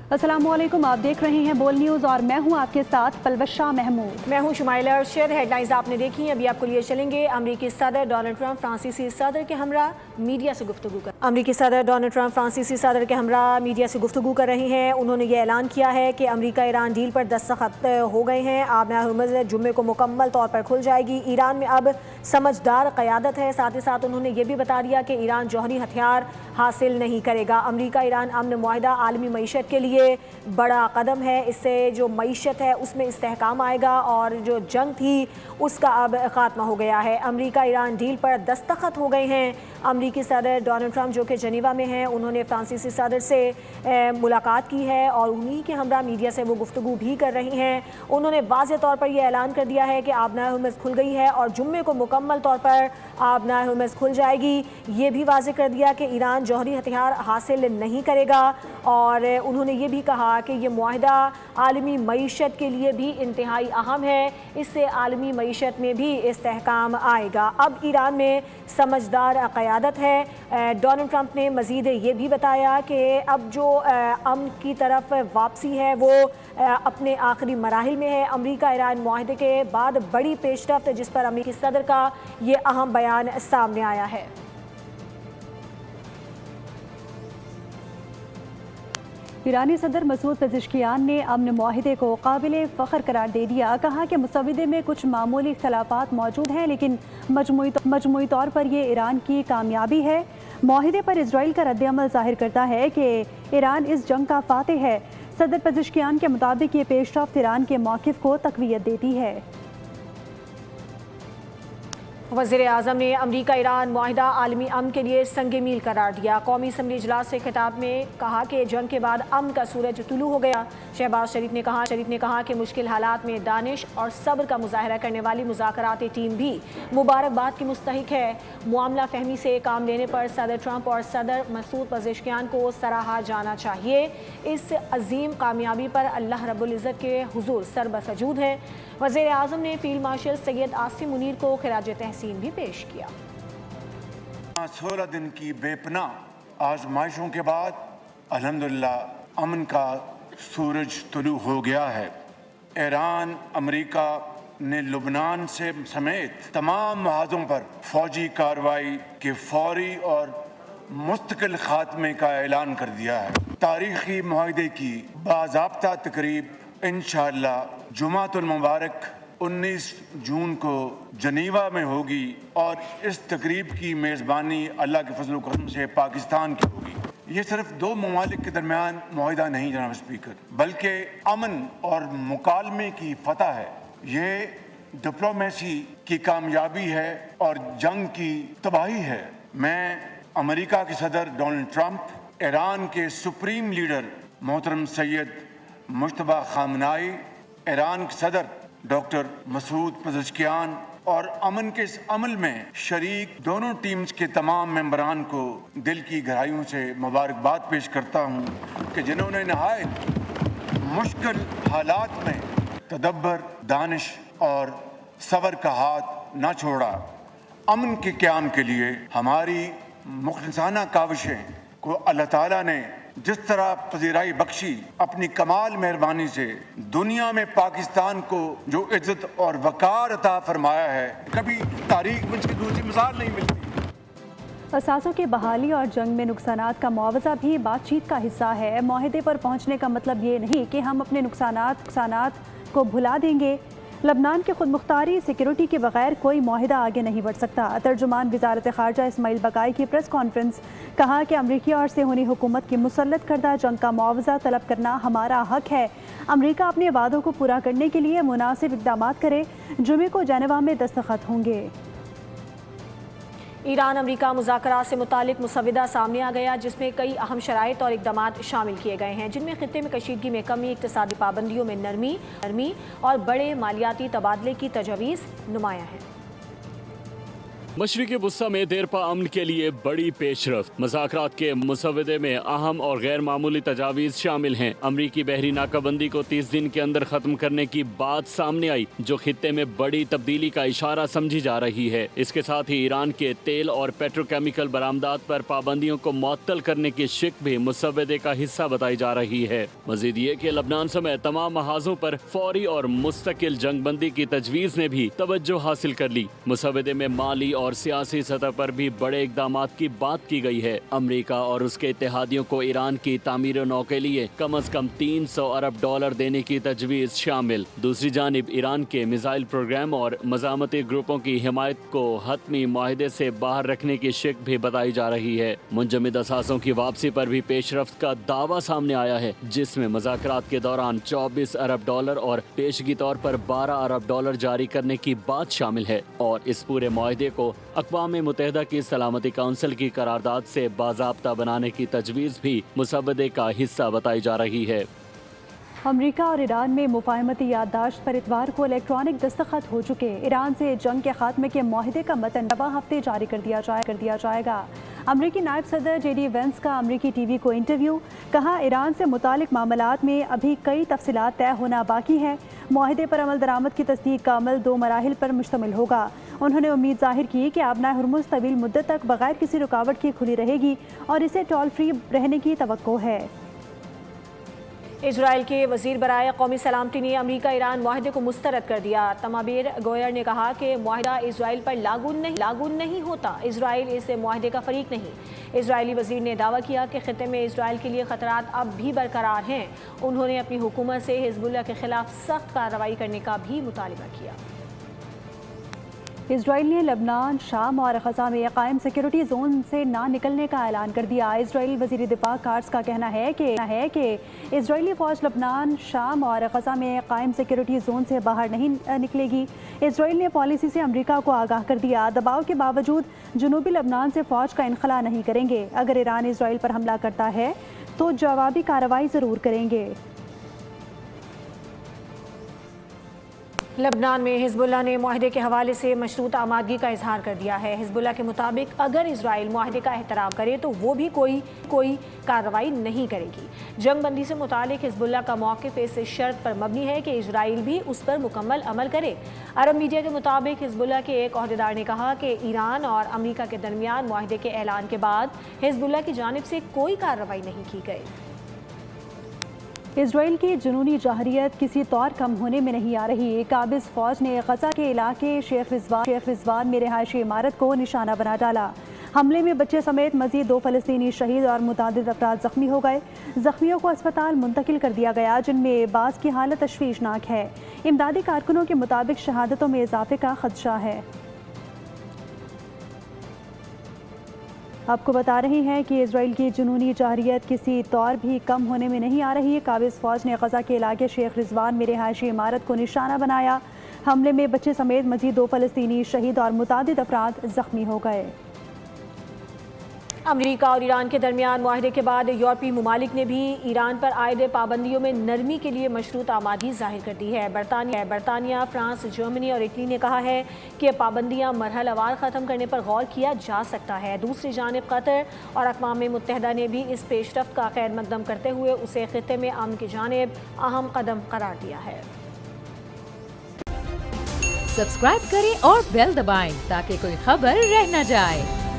अस्सलामुअलैकुम, आप देख रहे हैं बोल न्यूज़ और मैं हूं आपके साथ पलवशा महमूद। मैं हूं शुमाइला अरशद। हेडलाइंस आपने देखी, अभी आपको लिए चलेंगे। अमरीकी सदर डोनाल्ड ट्रंप फ्रांसीसी सदर के हमरा मीडिया से गुफ्तगू कर अमरीकी सदर डोनाल्ड ट्रंप फ्रांसीसी सदर के हमरा मीडिया से गुफ्तगू कर रहे हैं। उन्होंने ये ऐलान किया है कि अमरीका ईरान डील पर दस्तखत हो गए हैं। आबना हुर्मुज़ जुम्मे को मुकम्मल तौर पर खुल जाएगी। ईरान में अब समझदार क़यादत है। साथ ही साथ उन्होंने ये भी बता दिया कि ईरान जौहरी हथियार हासिल नहीं करेगा। अमरीका ईरान अमन मुआहिदा आलमी मईशत के लिए बड़ा कदम है। इससे जो मईशत है उसमें इस्तेहकाम आएगा और जो जंग थी उसका अब ख़ात्मा हो गया है। अमरीका ईरान डील पर दस्तखत हो गए हैं। अमरीकी सदर डोनाल्ड ट्रंप जो कि जनीवा में हैं, उन्होंने फ्रांसीसी सदर से मुलाकात की है और उन्हीं के हमरा मीडिया से वो गुफ्तगू भी कर रही हैं। उन्होंने वाज़ेह तौर पर यह ऐलान कर दिया है कि आबना हुर्मुज़ खुल गई है और जुम्मे को मुकम्मल तौर पर आबना हुर्मुज़ खुल जाएगी। ये भी वाज़ेह कर दिया कि ईरान जौहरी हथियार हासिल नहीं करेगा और उन्होंने ये भी कहा कि ये मुआहिदा आलमी मईशत के लिए भी इंतहाई अहम है। इससे आलमी मईशत में भी इस्तेहकाम आएगा। अब ईरान में समझदार क़यादत है। डोनाल्ड ट्रंप ने मज़ीद ये भी बताया कि अब जो अमन की तरफ वापसी है वो अपने आखिरी मराहिल में है। अमरीका ईरान मुआहिदे के बाद बड़ी पेशरफ्त जिस पर अमरीकी सदर का ये अहम बयान सामने आया है। ईरानी सदर मसूद पेज़ेश्कियान ने अमन मुआहिदे को काबिल फ़ख्र करार दे दिया। कहा कि मुसविदे में कुछ मामूली इख्तलाफात मौजूद हैं, लेकिन मजमूई तौर पर यह ईरान की कामयाबी है। मुआहिदे पर इजराइल का रद्द-ए-अमल ज़ाहिर करता है कि ईरान इस जंग का फ़ातिह है। सदर पेज़ेश्कियान के मुताबिक ये पेशरफ्त ईरान के मौक़िफ़ को तक़वियत देती है। वज़ीर-ए-आज़म ने अमरीका ईरान मुआहिदा आलमी अमन के लिए संग मील करार दिया। कौमी असम्बली इजलास से खिताब में कहा कि जंग के बाद अमन का सूरज तुलू हो गया। शहबाज शरीफ ने कहा कि मुश्किल हालात में दानिश और सब्र का मुजाहरा करने वाली मुज़ाकराती टीम भी मुबारकबाद की मुस्तहिक है। मुआमला फहमी से काम लेने पर सदर ट्रंप और सदर मसूद पेज़ेश्कियान को सराहा जाना चाहिए। इस अजीम कामयाबी पर अल्लाह रब्बुल इज़्ज़त के हुजूर सरबसजूद है। वज़ीर-ए-आज़म ने फील्ड मार्शल सैयद आसिम मुनीर को खिराज तहसीन भी पेश किया। 16 दिन की बेपनाह आजमाइशों के बाद अल्हम्दुलिल्लाह अमन का सूरज तुलू हो गया है। ईरान अमेरिका ने लुबनान से समेत तमाम महाजों पर फौजी कार्रवाई के फौरी और मुस्तकिल खात्मे का ऐलान कर दिया है। तारीखी मुआहिदे की बाज़ाब्ता तकरीब इंशाअल्लाह जुमातुल मुबारक 19 जून को जनीवा में होगी और इस तकरीब की मेज़बानी अल्लाह के फजल करम से पाकिस्तान की होगी। ये सिर्फ दो ममालिक के दरमियान मुआहिदा नहीं जनाब स्पीकर, बल्कि अमन और मुकालमे की फतह है। ये डिप्लोमेसी की कामयाबी है और जंग की तबाही है। मैं अमेरिका के सदर डोनाल्ड ट्रंप, ईरान के सुप्रीम लीडर मोहतरम सैयद मुश्तबा खामनाई, ईरान के सदर डॉक्टर मसूद पेज़ेश्कियान और अमन के इस अमल में शरीक दोनों टीम्स के तमाम मेंबरान को दिल की गहराइयों से मुबारकबाद पेश करता हूँ कि जिन्होंने नहायत मुश्किल हालात में तदब्बर, दानिश और सब्र का हाथ न छोड़ा। अमन के क़याम के लिए हमारी मुखलिसाना काविशें को अल्लाह ताला ने जिस तरह पजीराई बख्शी, अपनी कमाल मेहरबानी से दुनिया में पाकिस्तान को जो इज्जत और वकार अता फरमाया है, कभी तारीख में इसकी दूसरी मिसाल नहीं मिलती। असासों की बहाली और जंग में नुकसानात का मुआवजा भी बातचीत का हिस्सा है। मुआहिदे पर पहुंचने का मतलब ये नहीं कि हम अपने नुकसानात को भुला देंगे। लबनान की खुद मुख्तारी सिक्योरिटी के बगैर कोई मुआहिदा आगे नहीं बढ़ सकता। तर्जुमान वज़ारत ख़ारजा इस्माइल बकाई की प्रेस कॉन्फ्रेंस, कहा कि अमरीकी और सेहूनी हुकूमत की मुसल्लत करदा जंग का मुआवजा तलब करना हमारा हक है। अमरीका अपने वादों को पूरा करने के लिए मुनासिब इक़दाम करे। जुमे को जेनेवा में दस्तखत होंगे। ईरान अमरीका मुज़ाकरात से मुतालिक मुसविदा सामने आ गया, जिसमें कई अहम शराइत और इक़दामात शामिल किए गए हैं, जिनमें खित्ते में कशीदगी में कमी, इक़्तिसादी पाबंदियों में नरमी और बड़े मालियाती तबादले की तजवीज़ नुमायाँ हैं। मशरिकी वुस्ता में देरपा अमन के लिए बड़ी पेशरफ्त। मुज़ाकरात के मुसव्वदे में अहम और गैर मामूली तजावीज़ शामिल हैं। अमरीकी बहरी नाकाबंदी को 30 दिन के अंदर खत्म करने की बात सामने आई, जो खित्ते में बड़ी तब्दीली का इशारा समझी जा रही है। इसके साथ ही ईरान के तेल और पेट्रोकेमिकल बरामदात पर पाबंदियों को मुअत्तल करने की शिक भी मुसव्वदे का हिस्सा बताई जा रही है। मजीद ये कि लबनान समेत तमाम महाजों पर फौरी और मुस्तकिल जंगबंदी की तजवीज़ ने भी तवज्जो हासिल कर ली। मुसव्वदे में माली और सियासी सतह पर भी बड़े इक़दामात की बात की गई है। अमरीका और उसके इत्तेहादियों को ईरान की तामीर नौ के लिए कम अज कम $300 अरब देने की तजवीज़ शामिल। दूसरी जानिब ईरान के मिसाइल प्रोग्राम और मज़ामती ग्रुपों की हिमायत को हतमी मुआहदे से बाहर रखने की शिक भी बताई जा रही है। मुंजमद असासों की वापसी पर भी पेशरफ्त का दावा सामने आया है, जिसमें मुज़ाकरात के दौरान $24 अरब और पेशगी तौर पर $12 अरब जारी करने की बात शामिल है। और इस पूरे मुआहदे को अक़वाम मुत्तहिदा की सलामती काउंसिल की करारदाद से बाज़ाब्ता बनाने की तजवीज़ भी मुसव्वदे का हिस्सा बताई जा रही है। अमरीका और ईरान में मुफाहमती याददाश्त पर इतवार को इलेक्ट्रॉनिक दस्तखत हो चुके। ईरान से जंग के खात्मे के मुआहदे का मतन रवा हफ्ते जारी कर दिया जाएगा। अमरीकी नायब सदर JD वेंस का अमरीकी TV को इंटरव्यू। कहा, ईरान से मुतालिक मामलात में अभी कई तफसीलात तय होना बाकी है। मुआहदे पर अमल दरामद की तस्दीक का अमल 2 मराहिल पर मुश्तमिल होगा। उन्होंने उम्मीद जाहिर की कि आबनाए हुर्मुज़ तवील मुद्दत तक बगैर किसी रुकावट के खुली रहेगी और इसे टोल फ्री रहने की तवक्को है। इजराइल के वज़ीर बराए कौमी सलामती ने अमरीका ईरान मुआहदे को मुस्तरद कर दिया। तमाबीर गोयर ने कहा कि मुआहदा इजराइल पर लागू नहीं होता। इजराइल इस मुआहदे का फरीक नहीं। इजरायली वज़ीर ने दावा किया कि खित्ते में इजराइल के लिए ख़तरात अब भी बरकरार हैं। उन्होंने अपनी हुकूमत से हिज़्बुल्लाह के खिलाफ सख्त कार्रवाई करने का भी मुतालबा किया। इजराइल ने लबनान, शाम और ग़ज़ा में कायम सिक्योरिटी जोन से ना निकलने का ऐलान कर दिया। इजरायली वज़ीर दिफा कार्स का कहना है कि इजरायली फ़ौज लबनान, शाम और ग़ज़ा में कायम सिक्योरिटी जोन से बाहर नहीं निकलेगी। इजराइल ने पॉलिसी से अमरीका को आगाह कर दिया। दबाव के बावजूद जनूबी लबनान से फ़ौज का इनखला नहीं करेंगे। अगर ईरान इजराइल पर हमला करता है तो जवाबी कार्रवाई ज़रूर करेंगे। लबनान में हिज़्बुल्लाह ने मुआहदे के हवाले से मशरूत आमादगी का इजहार कर दिया है। हिज़्बुल्लाह के मुताबिक अगर इजराइल मुआहदे का एहतराम करे तो वो भी कोई कार्रवाई नहीं करेगी। जंग बंदी से मुतालिक हिज़्बुल्लाह का मौक़िफ़ इस शर्त पर मबनी है कि इजराइल भी उस पर मुकम्मल अमल करे। अरब मीडिया के मुताबिक हिज़्बुल्लाह के एक अहदेदार ने कहा कि ईरान और अमरीका के दरमियान मुआहदे के ऐलान के बाद हिज़्बुल्लाह की जानिब से कोई कार्रवाई नहीं की गई। इजराइल की जुनूनी जहरियत किसी तौर कम होने में नहीं आ रही। काबिज फ़ौज ने ग़ज़ा के इलाके शेख रिजवान में रिहायशी इमारत को निशाना बना डाला। हमले में बच्चे समेत मज़ीद 2 फ़लस्तीनी शहीद और मुतादिद अफराद ज़ख्मी हो गए। ज़ख्मियों को अस्पताल मुंतकिल कर दिया गया, जिनमें बाज़ की हालत तशवीशनाक है। इमदादी कारकुनों के मुताबिक शहादतों में इजाफे का खदशा है। आपको बता रही हैं कि इजराइल की जुनूनी जहरियत किसी तौर भी कम होने में नहीं आ रही। काबिज फ़ौज ने ग़ज़ा के इलाके शेख रिजवान में रिहायशी इमारत को निशाना बनाया। हमले में बच्चे समेत मज़ीद 2 फ़लस्तीनी शहीद और मुतादिद अफराद ज़ख्मी हो गए। अमेरिका और ईरान के दरमियान मुआहदे के बाद यूरोपीय ममालिक ने भी ईरान पर आयद पाबंदियों में नरमी के लिए मशरूत आमादी जाहिर कर दी है। बरतानिया, फ्रांस, जर्मनी और इटली ने कहा है कि पाबंदियाँ मरहलावार ख़त्म करने पर गौर किया जा सकता है। दूसरी जानिब कतर और अक़वाम मुत्तहिदा ने भी इस पेशरफ्त का खैर मकदम करते हुए उसे खित्ते में अमन की जानिब अहम कदम करार दिया है। सब्सक्राइब करें और बेल दबाएं ताकि कोई खबर रह न जाए।